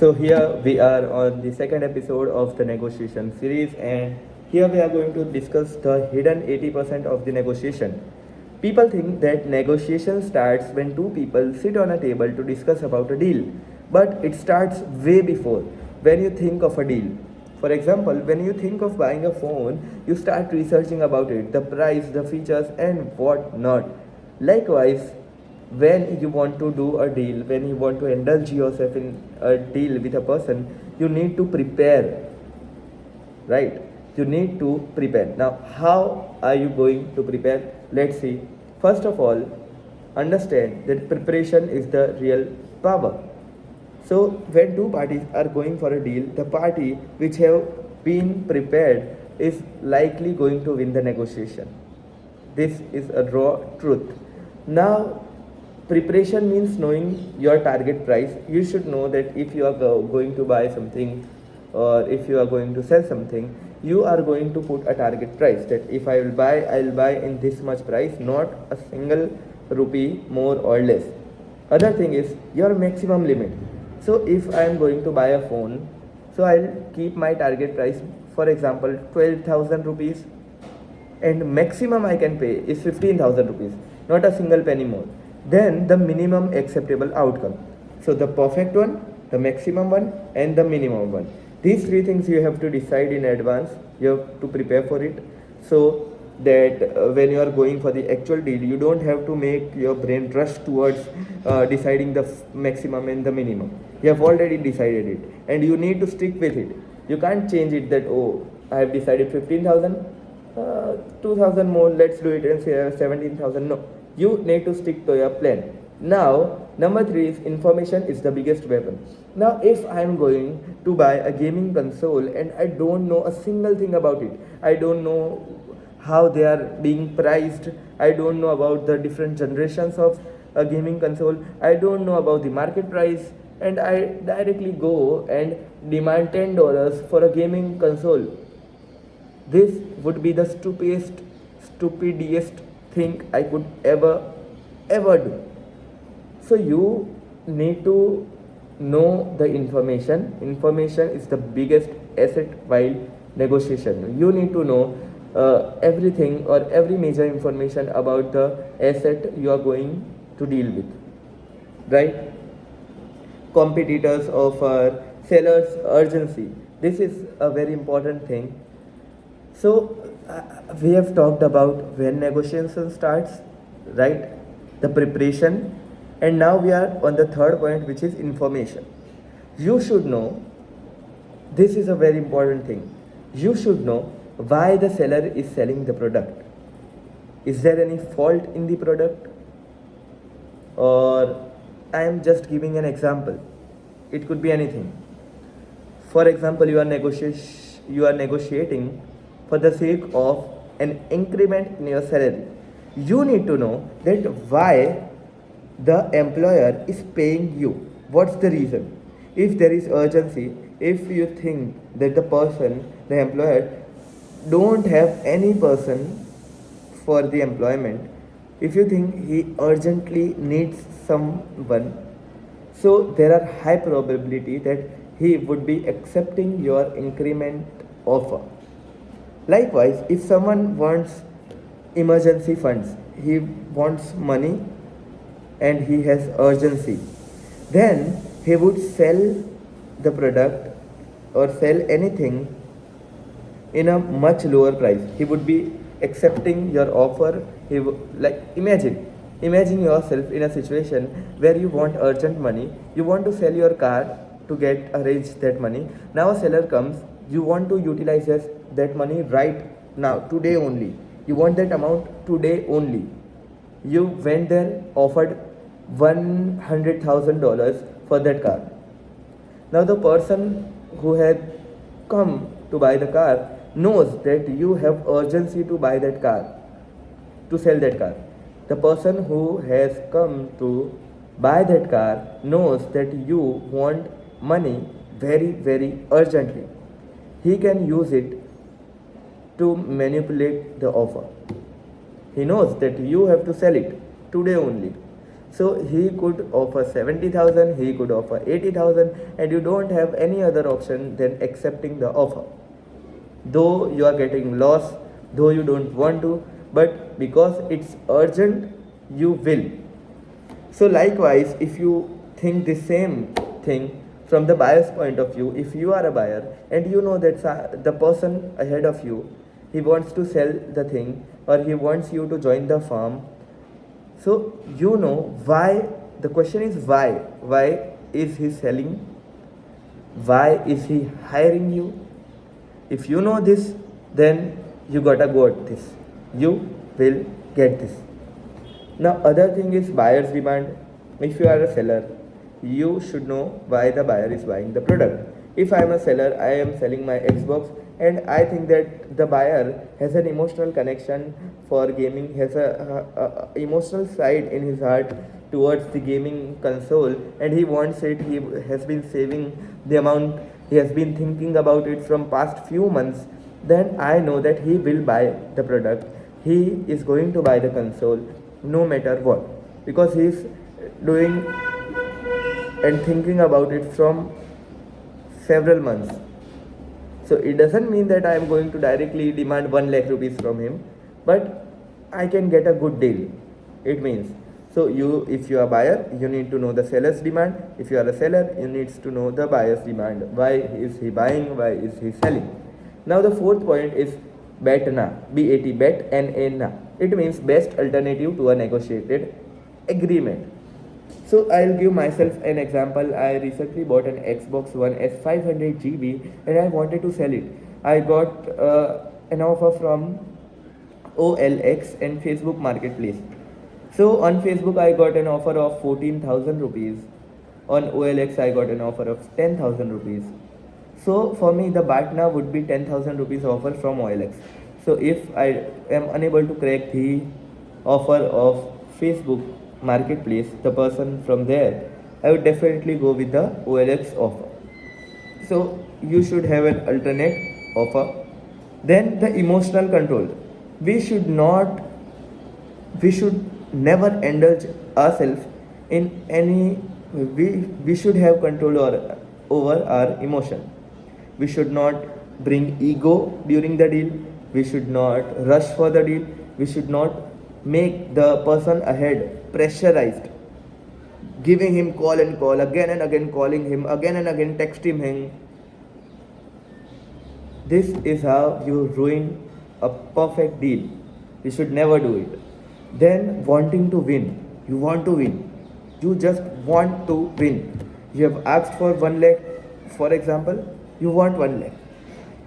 So here we are on the second episode of the negotiation series, and here we are going to discuss the hidden 80% of the negotiation. People think that negotiation starts when two people sit on a table to discuss about a deal, but it starts way before, when you think of a deal. For example, when you think of buying a phone, you start researching about it, the price, the features, and what not. Likewise, when you want to do a deal, when you want to indulge yourself in a deal with a person, you need to prepare, right? You need to prepare. Now, how are you going to prepare? Let's see. First of all, understand that preparation is the real power. So when two parties are going for a deal, the party which have been prepared is likely going to win the negotiation. This is a raw truth. Now, preparation means knowing your target price. You should know that if you are going to buy something or if you are going to sell something, you are going to put a target price that if I will buy, I will buy in this much price, not a single rupee more or less. Other thing is your maximum limit. So if I am going to buy a phone, so I'll keep my target price, for example, 12,000 rupees, and maximum I can pay is 15,000 rupees, not a single penny more. Then the minimum acceptable outcome. So the perfect one, the maximum one, and the minimum one. These three things you have to decide in advance. You have to prepare for it, so that when you are going for the actual deal, you don't have to make your brain rush towards deciding the maximum and the minimum. You have already decided it, and you need to stick with it. You can't change it that, oh, I have decided 15,000, 2,000 more, let's do it and say 17,000. No, you need to stick to your plan. Now, number three is information is the biggest weapon. Now, if I am going to buy a gaming console and I don't know a single thing about it, I don't know how they are being priced, I don't know about the different generations of a gaming console, I don't know about the market price, and I directly go and demand $10 for a gaming console, this would be the stupidest thing I could ever do. So you need to know the information. Information is the biggest asset while negotiation. You need to know everything or every major information about the asset you are going to deal with, right? Competitors offer, sellers urgency. This is a very important thing. So we have talked about when negotiation starts, right? The preparation, and now we are on the third point, which is information. You should know, this is a very important thing. You should know why the seller is selling the product. Is there any fault in the product? Or I am just giving an example. It could be anything. For example, you are negotiating for the sake of an increment in your salary. You need to know that why the employer is paying you. What's the reason? If there is urgency, if you think that the employer, don't have any person for the employment, if you think he urgently needs someone, so there are high probability that he would be accepting your increment offer. Likewise, if someone wants emergency funds, he wants money and he has urgency, then he would sell the product or sell anything in a much lower price. He would be accepting your offer. Like imagine yourself in a situation where you want urgent money, you want to sell your car to get arrange that money. Now a seller comes, you want to utilize that money right now, today only. You want that amount today only. You went there, offered $100,000 for that car. Now the person who had come to buy the car knows that you have urgency to buy that car, to sell that car. The person who has come to buy that car knows that you want money very urgently. He can use it to manipulate the offer. He knows that you have to sell it today only. So he could offer 70,000, he could offer 80,000, and you don't have any other option than accepting the offer. Though you are getting loss, though you don't want to, but because it's urgent, you will. So likewise, if you think the same thing from the buyer's point of view, if you are a buyer and you know that the person ahead of you, he wants to sell the thing or he wants you to join the firm, so you know why. The question is why. Why is he selling? Why is he hiring you? If you know this, then you gotta go at this. You will get this. Now, other thing is buyer's demand. If you are a seller, you should know why the buyer is buying the product. If I am a seller, I am selling my Xbox, and I think that the buyer has an emotional connection for gaming, has a emotional side in his heart towards the gaming console, and he wants it. He has been saving the amount. He has been thinking about it from past few months. Then I know that he will buy the product. He is going to buy the console no matter what, because he is doing and thinking about it from several months. So it doesn't mean that I am going to directly demand 1 lakh rupees from him, but I can get a good deal. It means, so if you are a buyer, you need to know the seller's demand. If you are a seller, you need to know the buyer's demand. Why is he buying? Why is he selling? Now the fourth point is BATNA, B-A-T, bet, N-A-N-A. It means best alternative to a negotiated agreement. So I'll give myself an example. I recently bought an Xbox One S 500 GB and I wanted to sell it. I got an offer from OLX and Facebook Marketplace. So on Facebook I got an offer of 14,000 rupees. On OLX I got an offer of 10,000 rupees. So for me the BATNA would be 10,000 rupees offer from OLX. So if I am unable to crack the offer of Facebook Marketplace, the person from there, I would definitely go with the OLX offer. So you should have an alternate offer. Then the emotional control. We should never indulge ourselves in any. We should have control over our emotion. We should not bring ego during the deal. We should not rush for the deal. We should not make the person ahead pressurized, giving him call and call, again and again calling him, again and again texting him. This is how you ruin a perfect deal. You should never do it. Then wanting to win. You want to win. You just want to win. You have asked for 1 lakh, for example, you want 1 lakh.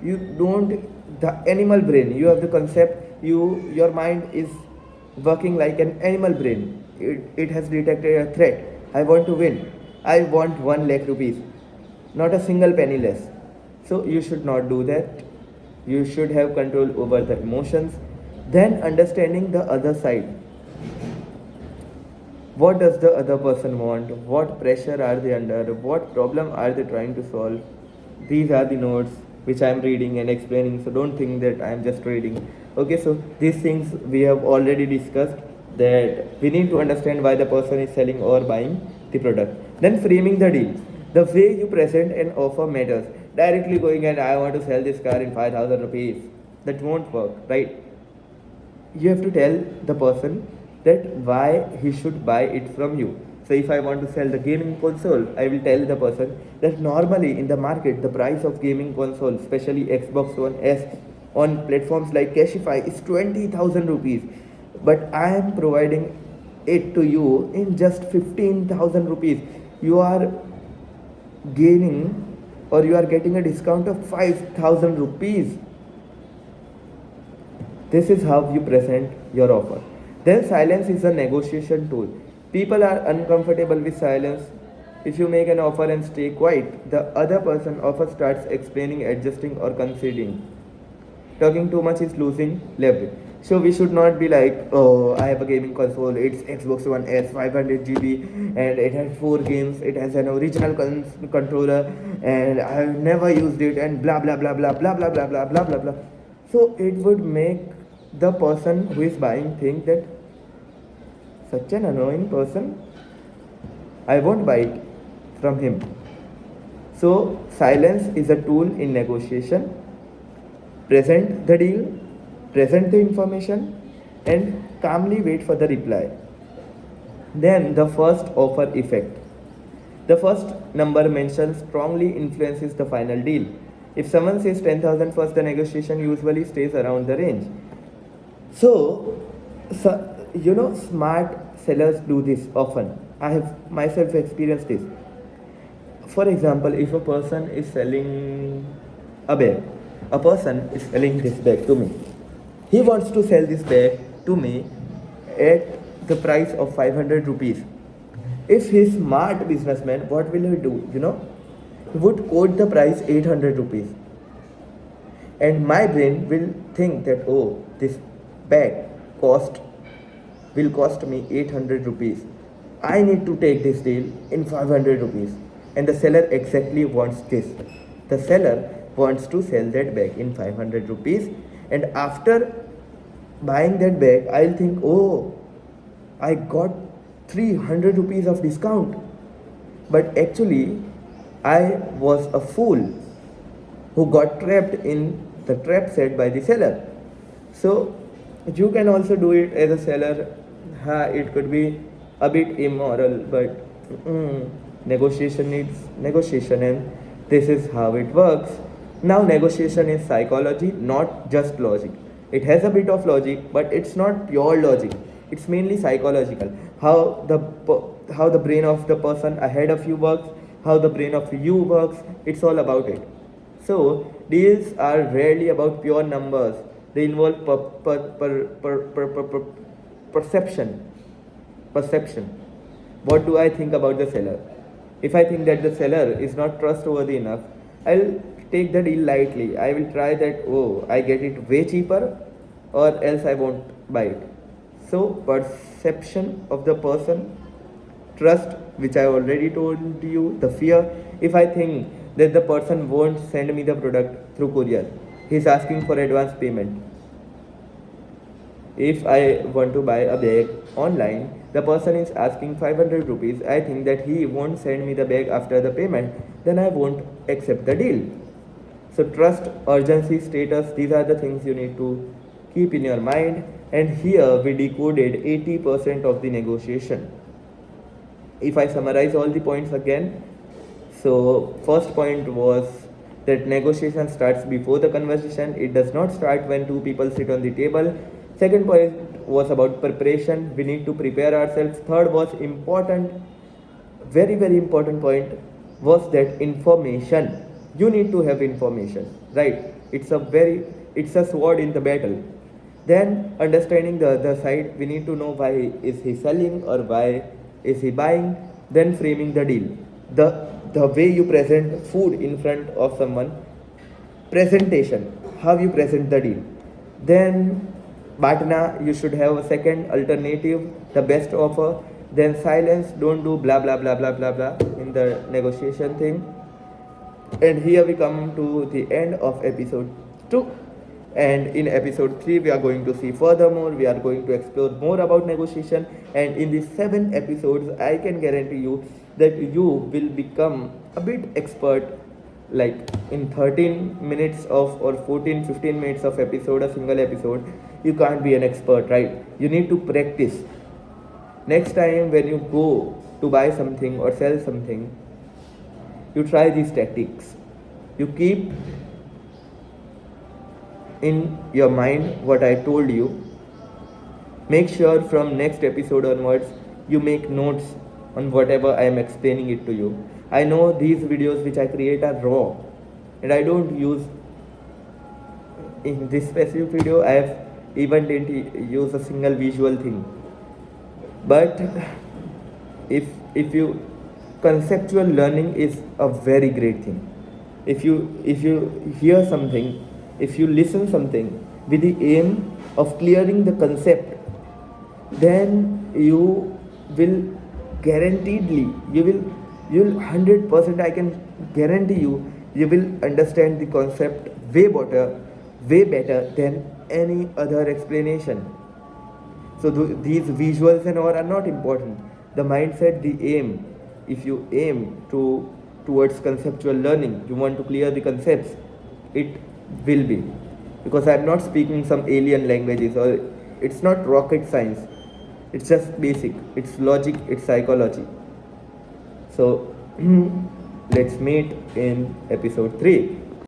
You don't, the animal brain, you have the concept, your mind is working like an animal brain. It has detected a threat. I want to win. I want 1 lakh rupees. Not a single penny less. So you should not do that. You should have control over the emotions. Then understanding the other side. What does the other person want? What pressure are they under? What problem are they trying to solve? These are the notes which I am reading and explaining. So don't think that I am just reading. Okay, so these things we have already discussed, that we need to understand why the person is selling or buying the product. Then framing the deal. The way you present an offer matters. Directly going and I want to sell this car in 5,000 rupees. That won't work, right? You have to tell the person that why he should buy it from you. So if I want to sell the gaming console, I will tell the person that normally in the market the price of gaming console, especially Xbox One S, on platforms like Cashify is 20,000 rupees, but I am providing it to you in just 15,000 rupees. You are gaining, or you are getting a discount of 5,000 rupees. This is how you present your offer. Then silence is a negotiation tool. People are uncomfortable with silence. If you make an offer and stay quiet, the other person often starts explaining, adjusting, or conceding. Talking too much is losing leverage. So we should not be like, oh, I have a gaming console, it's Xbox One S 500 GB and it has 4 games, it has an original controller and I have never used it and blah blah blah blah blah blah blah blah blah blah blah. So it would make the person who is buying think that such an annoying person I won't buy it from him. So silence is a tool in negotiation. Present the deal, present the information, and calmly wait for the reply. Then the first offer effect. The first number mentioned strongly influences the final deal. If someone says 10,000 first, the negotiation usually stays around the range. So, smart sellers do this often. I have myself experienced this. For example, if a person is selling a bag, a person is selling this bag to me. He wants to sell this bag to me at the price of 500 rupees. If he's smart businessman, what will he do? He would quote the price 800 rupees. And my brain will think that, oh, this bag cost will cost me 800 rupees. I need to take this deal in 500 rupees. And the seller exactly wants this. The seller wants to sell that bag in 500 rupees. And after buying that bag, I'll think, oh, I got 300 rupees of discount. But actually, I was a fool who got trapped in the trap set by the seller. So you can also do it as a seller. It could be a bit immoral, but negotiation needs negotiation, and this is how it works. Now, negotiation is psychology, not just logic. It has a bit of logic, but it's not pure logic. It's mainly psychological. How the brain of the person ahead of you works, how the brain of you works. It's all about it. So deals are rarely about pure numbers. They involve perception. Perception. What do I think about the seller? If I think that the seller is not trustworthy enough, I'll take the deal lightly. I will try that, oh, I get it way cheaper, or else I won't buy it. So, perception of the person, trust, which I already told you, the fear. If I think that the person won't send me the product through courier, he's asking for advance payment. If I want to buy a bag online, the person is asking 500 rupees. I think that he won't send me the bag after the payment, then I won't accept the deal. So, trust, urgency, status, these are the things you need to keep in your mind. And here we decoded 80% of the negotiation. If I summarize all the points again, so first point was that negotiation starts before the conversation. It does not start when two people sit on the table. Second point was about preparation. We need to prepare ourselves. Third was important, very, very important point was that information. You need to have information, right? It's a sword in the battle. Then understanding the other side, we need to know why is he selling or why is he buying. Then framing the deal. The way you present food in front of someone, presentation, how you present the deal. Then Batna, you should have a second alternative, the best offer. Then silence, don't do blah blah blah blah blah blah in the negotiation thing. And here we come to the end of episode 2. And in episode 3, we are going to see furthermore, we are going to explore more about negotiation. And in these 7 episodes, I can guarantee you that you will become a bit expert. Like in 13 minutes of or 14-15 minutes of episode, a single episode, you can't be an expert, right? You need to practice. Next time when you go to buy something or sell something, you try these tactics. You keep in your mind what I told you. Make sure from next episode onwards you make notes on whatever I am explaining it to you. I know these videos which I create are raw, and I don't use, in this specific video I have even didn't use a single visual thing. But if you, conceptual learning is a very great thing. If you hear something, if you listen something with the aim of clearing the concept, then you will guaranteedly, you'll 100%, I can guarantee you, you will understand the concept way better than any other explanation. So these visuals and all are not important. The mindset, the aim, if you aim towards conceptual learning, you want to clear the concepts, it will be, because I'm not speaking some alien languages, or it's not rocket science, it's just basic, it's logic, it's psychology. So let's meet in episode 3.